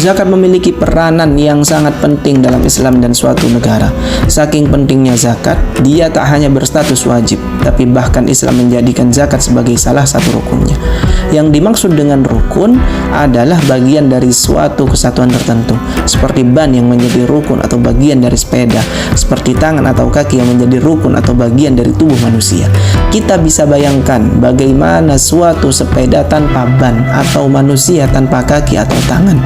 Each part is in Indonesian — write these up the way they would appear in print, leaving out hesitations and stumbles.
Zakat memiliki peranan yang sangat penting dalam Islam dan suatu negara. Saking pentingnya zakat, dia tak hanya berstatus wajib, tapi bahkan Islam menjadikan zakat sebagai salah satu rukunnya. Yang dimaksud dengan rukun adalah bagian dari suatu kesatuan tertentu, seperti ban yang menjadi rukun atau bagian dari sepeda, seperti tangan atau kaki yang menjadi rukun atau bagian dari tubuh manusia. Kita bisa bayangkan bagaimana suatu sepeda tanpa ban atau manusia tanpa kaki atau tangan.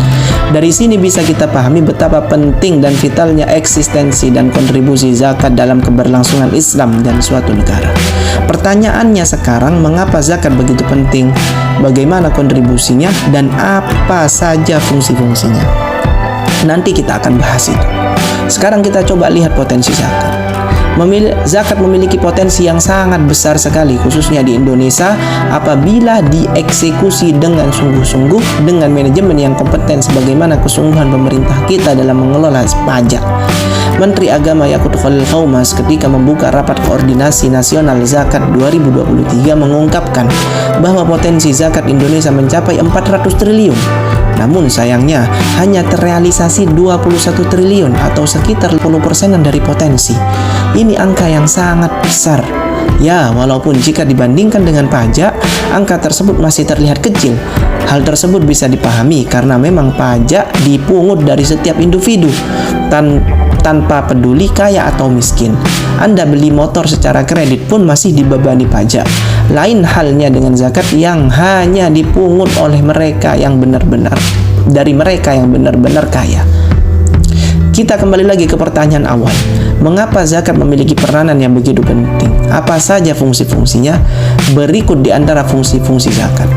Dari sini bisa kita pahami betapa penting dan vitalnya eksistensi dan kontribusi zakat dalam keberlangsungan Islam dan suatu negara. Pertanyaannya sekarang, mengapa zakat begitu penting? Bagaimana kontribusinya dan apa saja fungsi-fungsinya? Nanti kita akan bahas itu. Sekarang kita coba lihat potensi zakat. Zakat memiliki potensi yang sangat besar sekali, khususnya di Indonesia, apabila dieksekusi dengan sungguh-sungguh, dengan manajemen yang kompeten sebagaimana kesungguhan pemerintah kita dalam mengelola pajak. Menteri Agama Yakut Khalil Qaumas ketika membuka rapat koordinasi nasional zakat 2023 mengungkapkan bahwa potensi zakat Indonesia mencapai 400 triliun. Namun sayangnya hanya terrealisasi 21 triliun atau sekitar 10% dari potensi. Ini angka yang sangat besar. Ya, walaupun jika dibandingkan dengan pajak, angka tersebut masih terlihat kecil. Hal tersebut bisa dipahami karena memang pajak dipungut dari setiap individu tanpa peduli kaya atau miskin. Anda beli motor secara kredit pun masih dibebani pajak. Lain halnya dengan zakat yang hanya dipungut oleh mereka yang benar-benar kaya. Kita kembali lagi ke pertanyaan awal. Mengapa zakat memiliki peranan yang begitu penting? Apa saja fungsi-fungsinya? Berikut di antara fungsi-fungsi zakat.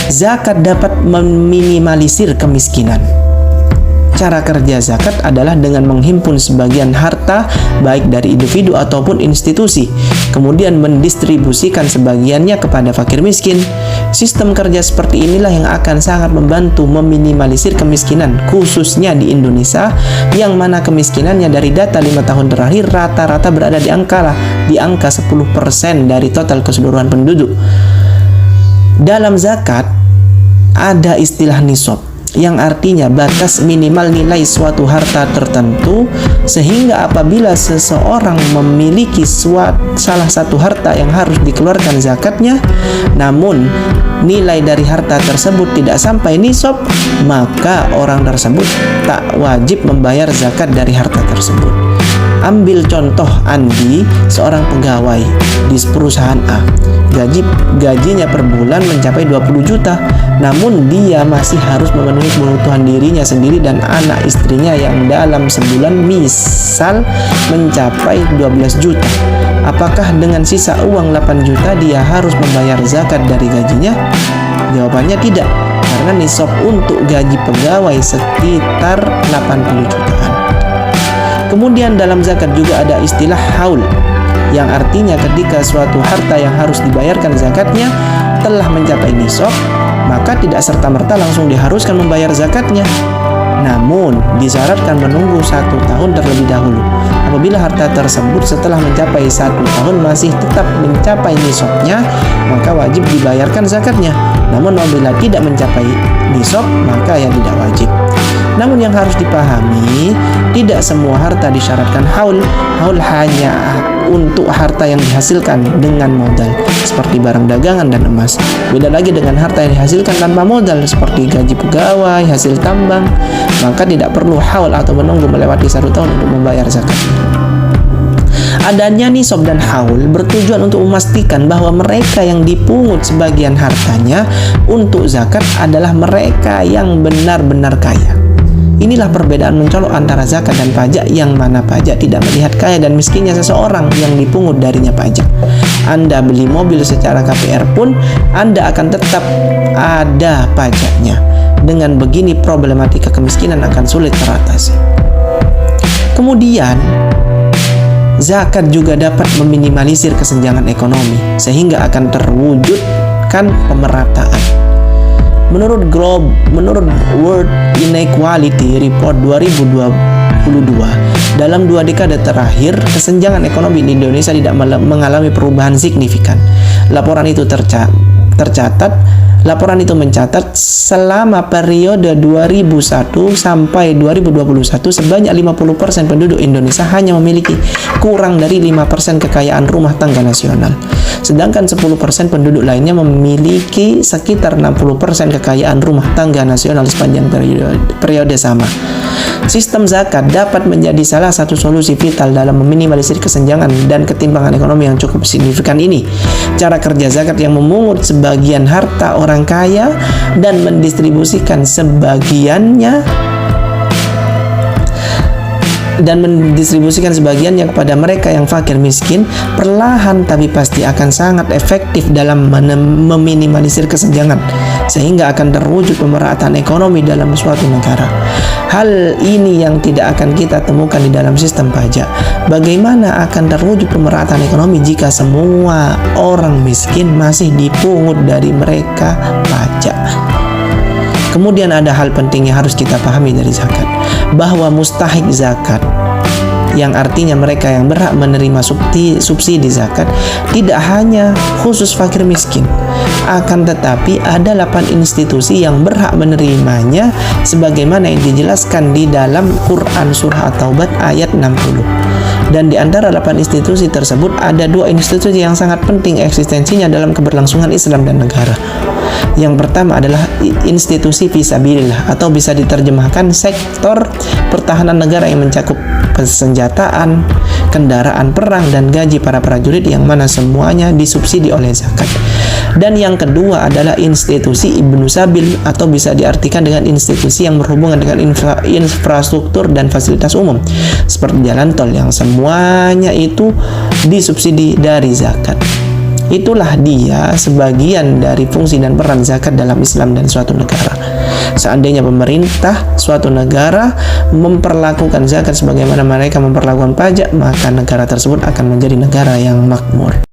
Zakat dapat meminimalisir kemiskinan. Cara kerja zakat adalah dengan menghimpun sebagian harta baik dari individu ataupun institusi, kemudian mendistribusikan sebagiannya kepada fakir miskin. Sistem kerja seperti inilah yang akan sangat membantu meminimalisir kemiskinan, khususnya di Indonesia, yang mana kemiskinannya dari data 5 tahun terakhir rata-rata berada di angka 10% dari total keseluruhan penduduk. Dalam zakat ada istilah nisab, yang artinya batas minimal nilai suatu harta tertentu, sehingga apabila seseorang memiliki salah satu harta yang harus dikeluarkan zakatnya, namun nilai dari harta tersebut tidak sampai nisab, maka orang tersebut tak wajib membayar zakat dari harta tersebut. Ambil contoh Andi, seorang pegawai di perusahaan A. Gajinya per bulan mencapai 20 juta, namun dia masih harus memenuhi kebutuhan dirinya sendiri dan anak istrinya yang dalam sebulan misal mencapai 12 juta. Apakah dengan sisa uang 8 juta dia harus membayar zakat dari gajinya? Jawabannya tidak, karena nisab untuk gaji pegawai sekitar 80 jutaan. Kemudian dalam zakat juga ada istilah haul, yang artinya ketika suatu harta yang harus dibayarkan zakatnya telah mencapai nisab, maka tidak serta-merta langsung diharuskan membayar zakatnya, namun disyaratkan menunggu 1 tahun terlebih dahulu. Apabila harta tersebut setelah mencapai 1 tahun masih tetap mencapai nisabnya, maka wajib dibayarkan zakatnya. Namun apabila tidak mencapai nisab, maka yang tidak wajib. Namun yang harus dipahami, tidak semua harta disyaratkan haul. Haul hanya untuk harta yang dihasilkan dengan modal, seperti barang dagangan dan emas. Beda lagi dengan harta yang dihasilkan tanpa modal, seperti gaji pegawai, hasil tambang. Maka tidak perlu haul atau menunggu melewati 1 tahun untuk membayar zakat. Adanya nisab dan haul bertujuan untuk memastikan bahwa mereka yang dipungut sebagian hartanya untuk zakat adalah mereka yang benar-benar kaya. Inilah perbedaan mencolok antara zakat dan pajak, yang mana pajak tidak melihat kaya dan miskinnya seseorang yang dipungut darinya pajak. Anda beli mobil secara KPR pun Anda akan tetap ada pajaknya. Dengan begini problematika kemiskinan akan sulit teratasi. Kemudian zakat juga dapat meminimalisir kesenjangan ekonomi, sehingga akan terwujudkan pemerataan. Menurut World Inequality Report 2022, dalam 2 dekade terakhir, kesenjangan ekonomi di Indonesia tidak mengalami perubahan signifikan. Laporan itu tercatat Laporan itu mencatat selama periode 2001 sampai 2021 sebanyak 50% penduduk Indonesia hanya memiliki kurang dari 5% kekayaan rumah tangga nasional. Sedangkan 10% penduduk lainnya memiliki sekitar 60% kekayaan rumah tangga nasional sepanjang periode sama. Sistem zakat dapat menjadi salah satu solusi vital dalam meminimalisir kesenjangan dan ketimpangan ekonomi yang cukup signifikan ini. Cara kerja zakat yang memungut sebagian harta orang kaya dan mendistribusikan sebagiannya sebagiannya kepada mereka yang fakir miskin, perlahan tapi pasti akan sangat efektif dalam meminimalisir kesenjangan, sehingga akan terwujud pemerataan ekonomi dalam suatu negara. Hal ini yang tidak akan kita temukan di dalam sistem pajak. Bagaimana akan terwujud pemerataan ekonomi jika semua orang miskin masih dipungut dari mereka pajak? Kemudian ada hal penting yang harus kita pahami dari zakat, bahwa mustahik zakat, yang artinya mereka yang berhak menerima subsidi zakat, tidak hanya khusus fakir miskin, akan tetapi ada 8 institusi yang berhak menerimanya sebagaimana yang dijelaskan di dalam Quran Surah At-Taubah ayat 60. Dan di antara 8 institusi tersebut ada 2 institusi yang sangat penting eksistensinya dalam keberlangsungan Islam dan negara. Yang pertama adalah institusi fisabilillah, atau bisa diterjemahkan sektor pertahanan negara yang mencakup persenjataan, kendaraan perang, dan gaji para prajurit yang mana semuanya disubsidi oleh zakat. Dan yang kedua adalah institusi Ibnu Sabil, atau bisa diartikan dengan institusi yang berhubungan dengan infrastruktur dan fasilitas umum seperti jalan tol, yang semuanya itu disubsidi dari zakat. Itulah dia sebagian dari fungsi dan peran zakat dalam Islam dan suatu negara. Seandainya pemerintah suatu negara memperlakukan zakat sebagaimana mereka memperlakukan pajak, maka negara tersebut akan menjadi negara yang makmur.